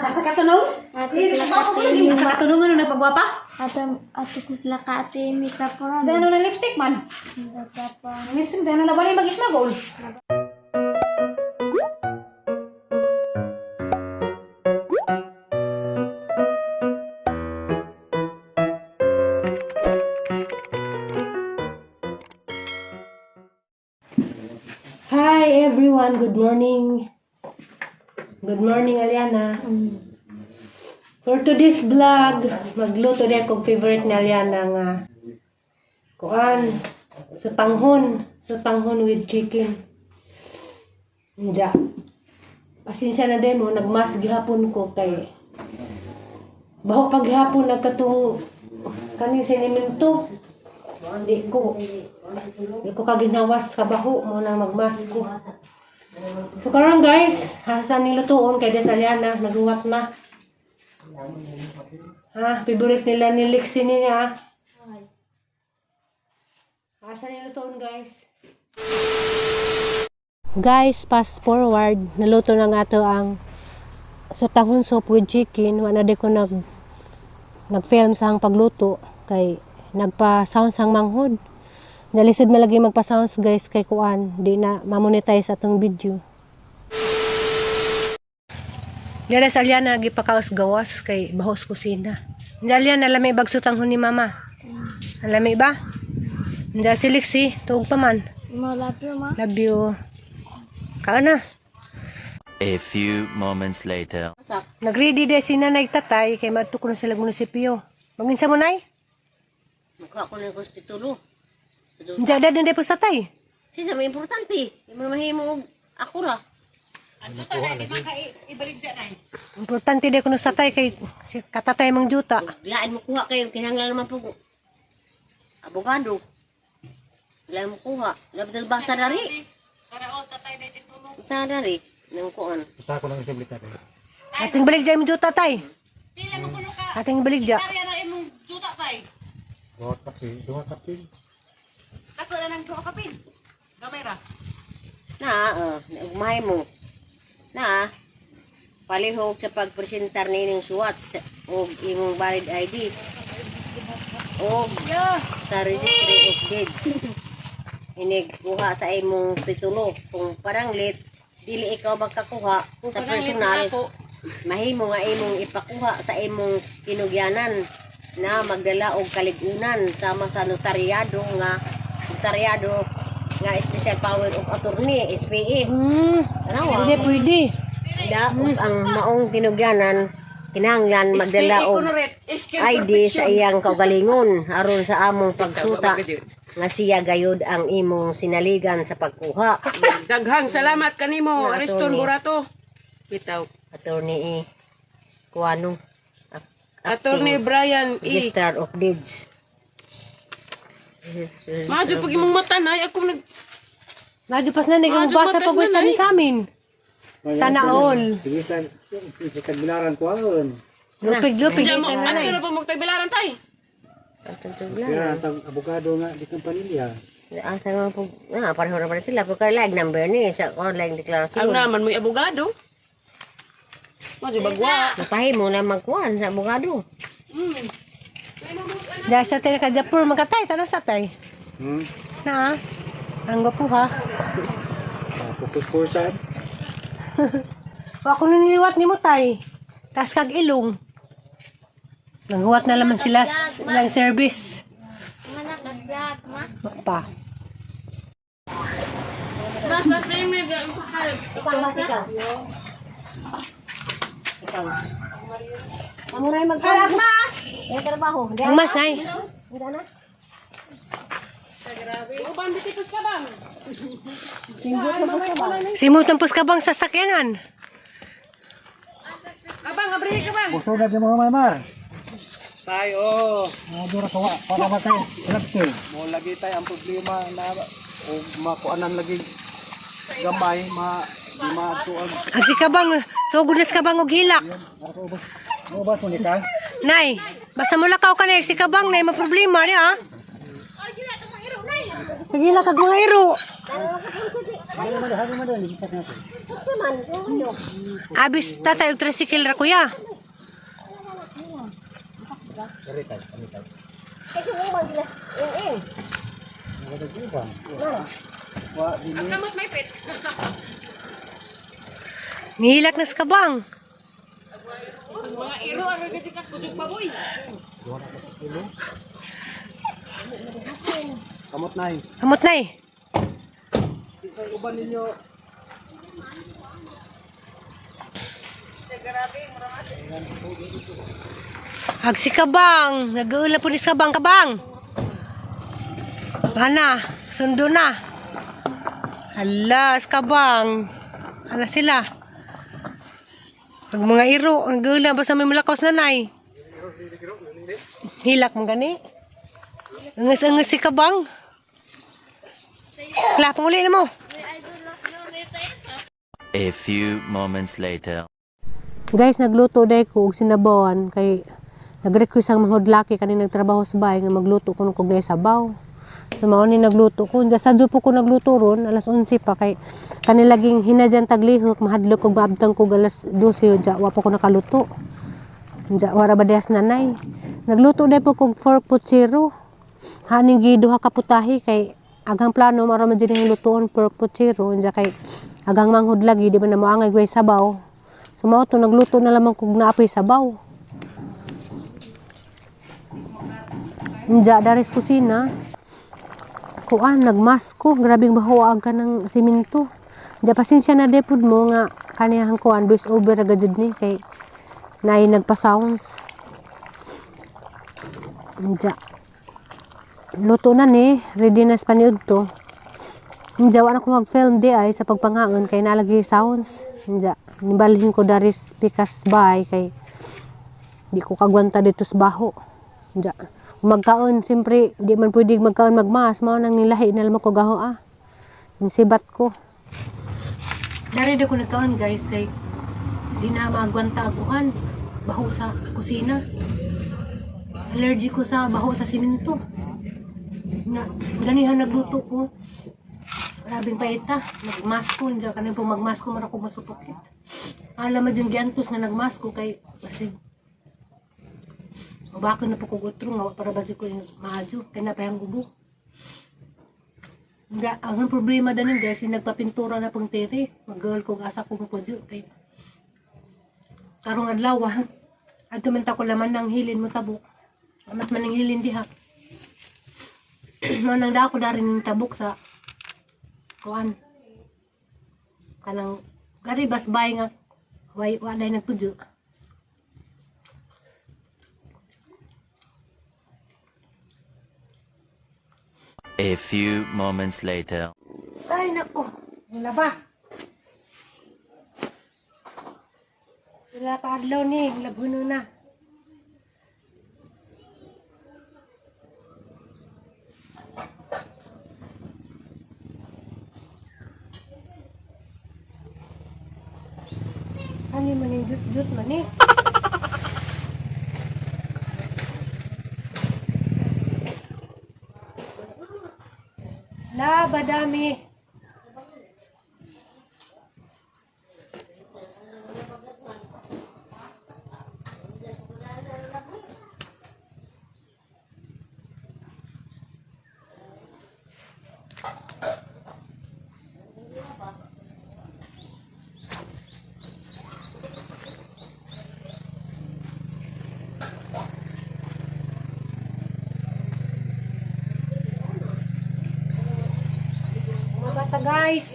Asa katunog? Asa katunog ano nagpagwapa? Ato kuslakati mikrofon. Diyan na lipstick man. Lipstick diyan na bali mag-ismagol. Hi everyone, good morning. Good morning, Aliana. For today's vlog, magluto din akong favorite ni Aliana nga kuan, sutanghon with chicken. Nja. Pasensya na din mo, nagmas gihapon ko kay baho paghapon nagkatong kaning siniminto. Hindi ko kaginawas kabaho mo na magmas ko. So karon guys, hasan nilutuon kay des Aliana naghuwat na. Favorite nila ni Lexi niya. Hasan nilutuon guys. Guys, fast forward, naluto na nga to ang sutanghon soup with chicken. Wala di ko nag-film sa ang pagluto kay nagpa-sounds ang manghod. Nalisod malagi magpa-sounds guys kay kuan, di na ma-monetize atong video. Dira sa Aliana gipakaos gawas kay bahos kusina. Aliana lami bag sutanghon ni mama. Lami ba? Nda si Lexi, tuog pa man. Love you, ma. Love you. Kaana. A few moments later. Nagready de si nanay tatay kay madto ko na sila munisipyo. Manginsa mo nay? Mukha ko ng konstitulo. Nda dadon de po sa tay. Sisa may importante. Yung mahimo ako ra. Importante de kuno sa tay kay si katatay mang juta. Lain mo kuha kayo. Kinahanglan naman po. Abogado. Lain mo kuha. Labdal ba sa dari? Sa dari. Nang kuhan. Ating balik dyan yung juta tay. Ating balik dyan. Umahay mo. Palihog sa pagpresentar nining suwat o imong valid ID o sa registry of deeds. Inig kuha sa imong titulo. Kung parang late, dili ikaw magkakuha sa personal, mahimo nga imong ipakuha sa imong tinugyanan na magdala og kaligunan sama sa notaryado nga special power of attorney SPA. Hindi pwede. Ang maong tinugyanan kinahanglan magdala og ID sa iyang kaugalingon aron sa among pagsuta nga siya gayud ang imong sinaligan sa pagkuha. Daghang salamat kanimo, Ariston Burato. Bitaw. Attorney Kuano. Attorney Brian E. Register of Deeds. Madyo pag imong mata na ako Medyo pas na naging basa pag ni sa amin. Sana all. Kagbilaran ko aon. Lupig-lupig Diyan yung mo, nanay. ano pa magtagbilaran tay? Kaya ang abogado nga di kang pamilya. Asa naman po, pareho na pala sila. Pagka lag number ni sa online deklarasyon. Ang naman mo'y abogado. Madyo bagwa. Napahimo na magkuhan sa abogado. Diyan sa tayo ka Japur, magkatay, tanong sa tay. Na ang gwapo ha. Pupus-pusan. Ako niliwat ni mo tay. Tas kag ilong. Nanghuwat na laman sila ilang service. Mana kagbiat, ma. Pa. Kamu na magkuhan. Yung trabaho. Ang mas nay. Uban bitipos ka bang? Simot ng puskabang sasakyanan. Abang, abrihe ka bang? Puso na di mga mamar. Tayo. Dura kawa para matay. Lapse. Mo lagi tayo ang problema na o makuanan lagi gamay di maatuan. Ang si kabang, so gunas kabang og hilak. Mo ba sunika? Nay, basta mo lakaw ka na si kabang nay, maproblema ni ha. Sige na kag mga iro. Hagi mo dali, lipat natin. Saman, ano? Abis tatay og tricycle ra kuya. Ay, kung mo sila, in. Nihilak na sa kabang. Mga iro ang kasi kakudog pa boy. Kamot nay. Amot na eh. Sa uban ninyo. Hag si kabang. Nag-uula po ni sa kabang kabang. Hana, sundo na. Hala, sa kabang. Hala sila. Pag mga iro, nag-uula ba sa may mulakaws nanay? Hilak mo gani? Angas-angas si kabang. Kala, pamuli na mo. A few moments later. Guys, nagluto day ko og sinabawan kay nag-request ang mga laki kaning nagtrabaho sa bahay nga magluto ko ng kugnay sabaw. So mao ni nagluto ko. Sadyo po ko nagluto ron alas 11 pa kay kanilaging hinadyan taglihok mahadlok og maabtang ko alas 12 ja wa pa ko nakaluto. Ja wara ba dehas nanay. Nagluto day po kog pork puchero. Haning giduha ka putahe kay agang plano maro man jud lutoon pork puchero ja kay agang manghod lagi di ba na moangay gway sabaw. So mao to nagluto na lamang kog naapoy sabaw. Nja daris kusina. Kuan nagmasko, grabing bahuag ka ng simento. Nja pasensya na depod mo nga kaniyang kuan voice over agad jud ni kay nay nagpa-sounds. Nja luto na ni, ready na sa paniud to. Nja wa na ko mag-film di ay sa pagpangaon kay nalagi sounds. Nja nibalhin ko daris pikas bay kay di ko kagwanta dito sa baho. Nja magkaon siyempre di man pwede magkaon magmas mao nang nilahi na lamang ko gaho nisibat ko dari ko nagkaon guys kay di na magwanta aguan baho sa kusina allergy ko sa baho sa simento na ganihan nagluto ko grabing paita nagmasko hindi ka na po magmasko mara ko masupokit alam mo dyan giantos nga nagmasko kay kasi bakit na po ko gutro nga para ba ko yung maadyo kaya napayang gubo. Ang problema danin guys, nagpapintura na pong tere. Mag-girl ko asa ko po dyo. Karong adlaw at tumenta ko laman ng hilin mo tabok. Amat man ng hilin diha. Manang da ako darin ng tabok sa kuan. Kanang garibas bay nga waday nagpudyo. A few moments later. Ay, nako. Wala ba? Wala pa adlaw ni. Labuno na. Ano man yung jut-jut man eh. La, badami. Bata guys.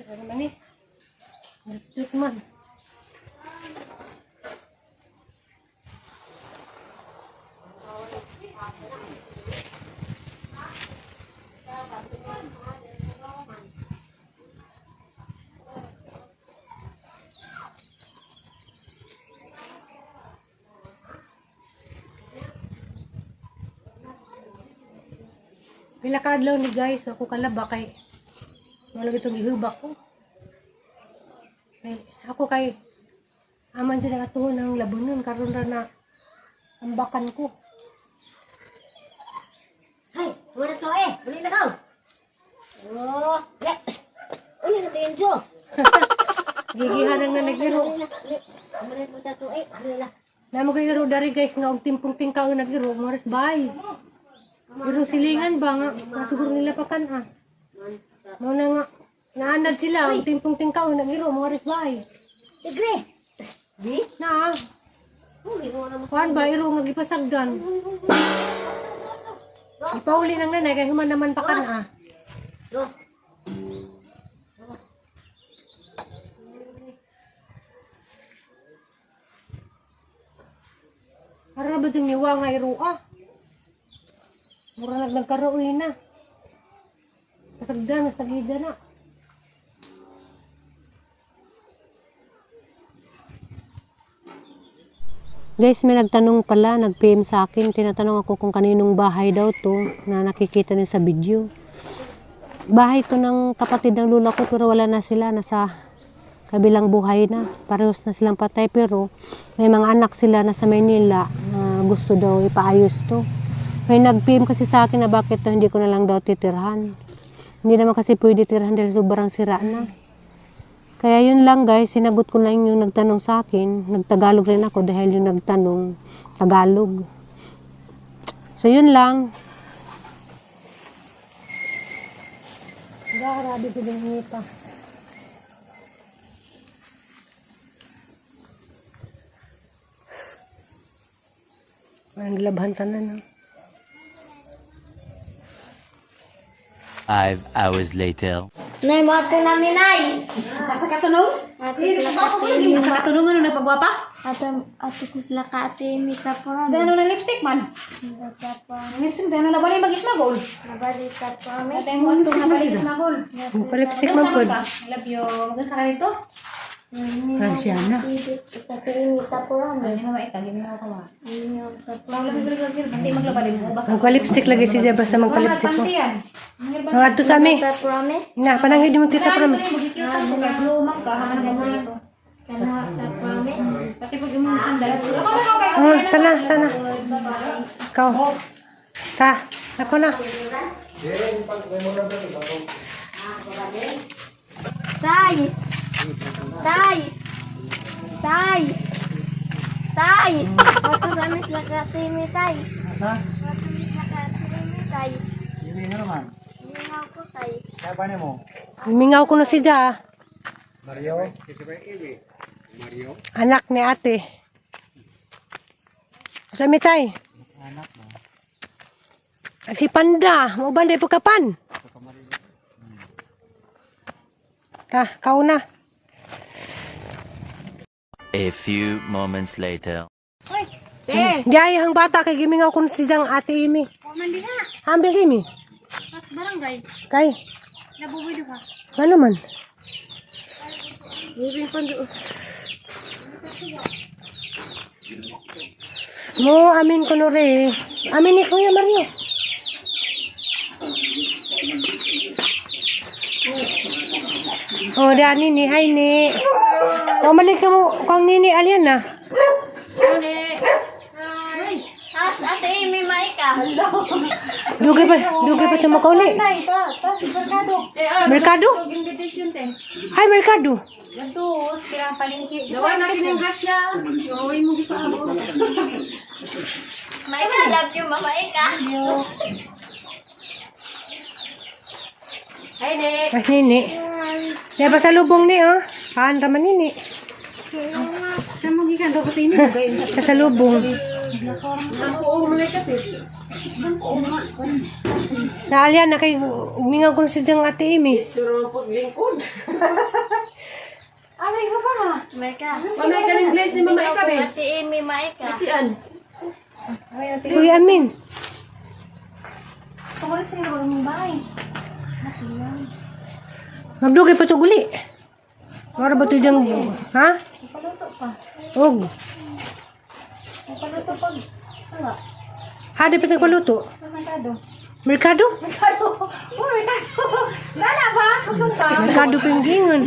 Ano man eh? Nagtut man. Pila ka adlaw ni guys, ako kalaba kay wala itong ihubak ko. Kay ako kay Aman sila katuhon ng labunon. Karoon na na ambakan ko. Hay, wala to eh. Uli na ka. Oh, yes. Uli na tayo jo. Gigihan na naglaro. Uli mo ta to eh. Uli na. Namo kay garo dari guys nga og timpong tingkaw naglaro. Moras bay. Pero silingan ba nga? Siguro nila pakan ha. Mo na nga. Naanad sila. Og timpong tingkaw naglaro. Moras bay. Tigre. Di? Na. Uli mo na mo. Kuan ba iro nga gipasagdan. Ipauli ng nanay kay human naman pakan ha. Do. Para ba dyan niwa nga iro ah. Mura nagkaroon na. Pasagdan, nasagida na. Guys, may nagtanong pala, nag-PM sa akin. Tinatanong ako kung kaninong bahay daw to na nakikita niya sa video. Bahay to ng kapatid ng lula ko pero wala na sila. Nasa kabilang buhay na. Parehas na silang patay pero may mga anak sila na sa Maynila na gusto daw ipaayos to. May nag-PM kasi sa akin na bakit to, hindi ko na lang daw titirhan. Hindi naman kasi pwede tirhan dahil sobrang sira na. Kaya yun lang guys, sinagot ko lang yung nagtanong sa akin. Nagtagalog rin ako dahil yung nagtanong Tagalog. So yun lang. Grabe ko din ngita. Ang labhan tanan. 5 hours later. Nay, mo ato namin, Nay. Asa katunog? Ato sila ka ate. Asa katunog ano nagpagwapa? Ato ko sila ka ate. Mika po ron. Diyan na lipstick man. Lipstick diyan na bali mag-ismagol. Nabalik ka po kami. Ate mo atong nabalik ismagol. Palipstick Maganda mo po. ka. I love you. Maganda ka dito. Pransyana. Ate Mika po ron. Ano mo ita gini ka wa. Wala mo balik ka. Panti maglabalik mo basta. Magpa-lipstick lagi si Zeba sa magpa-lipstick mo. Panti yan. Mga ato sa amin. Mika po kami. Na, panangin di mo tita Kailangan pram. ko rin mag-ikyutan ko kay blumang ka. Haman mo dito. Kana po kami. Pati pag yung mga sandal. Oh, tana, tana. Ikaw. Ta, ako na. Tay! Tay! Tay! Tay! Ato kami sila ka ate mi, Tay. Asa? Ato sila ka ate mi, Tay. Yun nga naman. Hindi nga ako, Tay. Kaya ba mo? Mingaw ko na si Ja. Mario? Anak ni ate. Sa mitay. Anak mo. Si Panda. Mau banday pagkapan. Ta, kau na. A few moments later. Diay ang bata kay gimingaw ko na si Jang ate Imi. Mandi na. Ambil si Imi. Barangay. Kay. Nabubuhay ka. Ano man? Mo amin ko no re. Amin ni Kuya Mario. Oh, da ni hai ni. Oh, malik ka mo kang nini alyan na. Ate Amy, Maika. Dugay pa tumakaw ni. Merkado? Hi, Merkado. Gantos, pirang palingki. Gawa na kining grasya. Gawin mo di pa ako. Maika, love you, Mama Maika. Ay, ne. Ay, nini. Diba sa lubong ni, oh. Kaan raman nini. Sa mo gikan daw kasi ini gay. Sa lubong. Ako mo na kasi. Naalyan na kay umingaw ko na si Jang ate Imi. Suro po lingkod. Aray ko pa ha. Maika. Manay ka ng place ni Mama Ika, be. Ate Amy, Maika. Sian. Kuya Amin. Kamulit sa mga bahay. Magdugay pa to guli. Mara ba to Jang? Ha? Paluto pa. Og. Paluto pag. Wala. Hadi pa tayo paluto. Merkado. Merkado? Merkado. Oh, merkado. Lala ba? Kusong ka. Merkado pinggingan.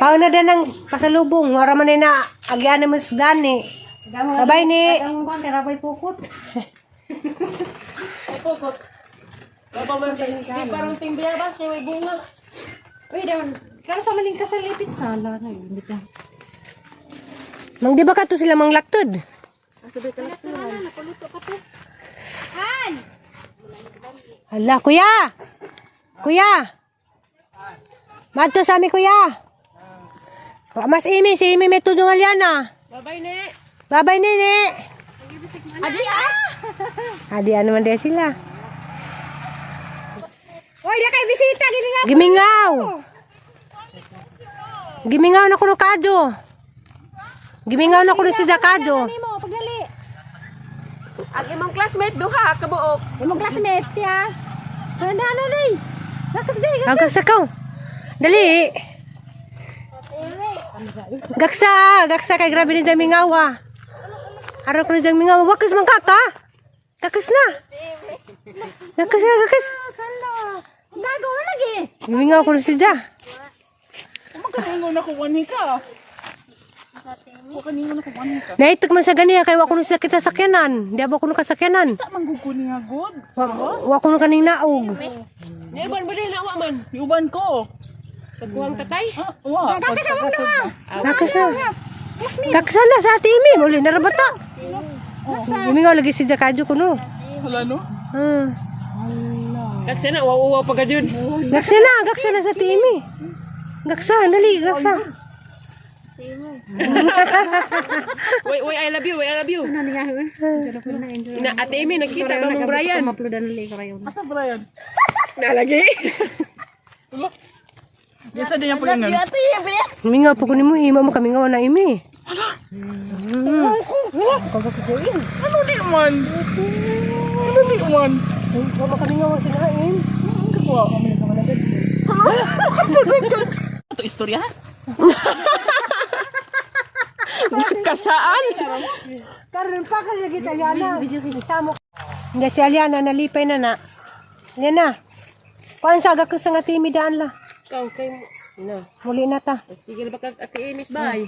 Pao na din ng pasalubong. Wala man na agyan na mas gani. Babay ni. Ang kuan kay rabay pukot. Di parang timbiya ba? Kaya may bunga. Uy, daw. Karo sa maling kasalipit sala na yun. Mang di ba ka to sila mang laktod? Hala, kuya! Kuya! Madto sa amin, kuya! Mas Imi, si Imi may tudong alyana. Babay ni. Babay, nene! Adi ah! Adi, ano man din sila? Uy, da kay bisita gini nga. Gimingaw! Gimingaw na kuno kadyo. Gimingaw na kuno si Zakadyo. Mo pagdali. Ang imong classmate duha kabuok. Imong classmate ya. Handa na day. Lakas day. Agak sakaw. Dali. Gaksa kay grabe ni Jamingawa. Araw ko ni Jamingawa, wakas man kaka. Gakas na. Gakas. Dago na lagi. Gimingaw ko na si Ja. Makaningon ako wani ka. Makaningon ako wani ka. Naitag man sa ganiya kay wa ko sa kita sakyanan. Di ba ko kasakyanan? Tak mangguguni nga god. Wa ko kaning naog. Neban ba din awa man? Iuban ko. Pagkuhang tatay. Wa. Gakas na. Gaksa na sa ati Imi. Muli narabata. Gimingaw lagi si Zakadyo ko no. Hala no. Kasi na, wawawa pa ka dyan. Gaksa na sa ati Imi. Gaksa, dali, gaksa. Wait, I love you. Na, Ate Amy, nakita ba mong Brian? Uploadan na ko rayon. Asa Brian? Nalagi. Yan sa din yung pulingan. Mingaw po ko ni mo, hima mo kami nga na Imi. Ano di man? Ano di man? Wala kami nga sinain. Wa kami sa malagad. Ito istorya? Kasaan? Karon pa ka lagi sa Aliana. Tamo. Hindi si Aliana, nalipay na na. Yan na. Kuan sa agak sa nga timidaan la. Ikaw, kay na. Muli na ta. Sige na ba kag Ate Amy, bye.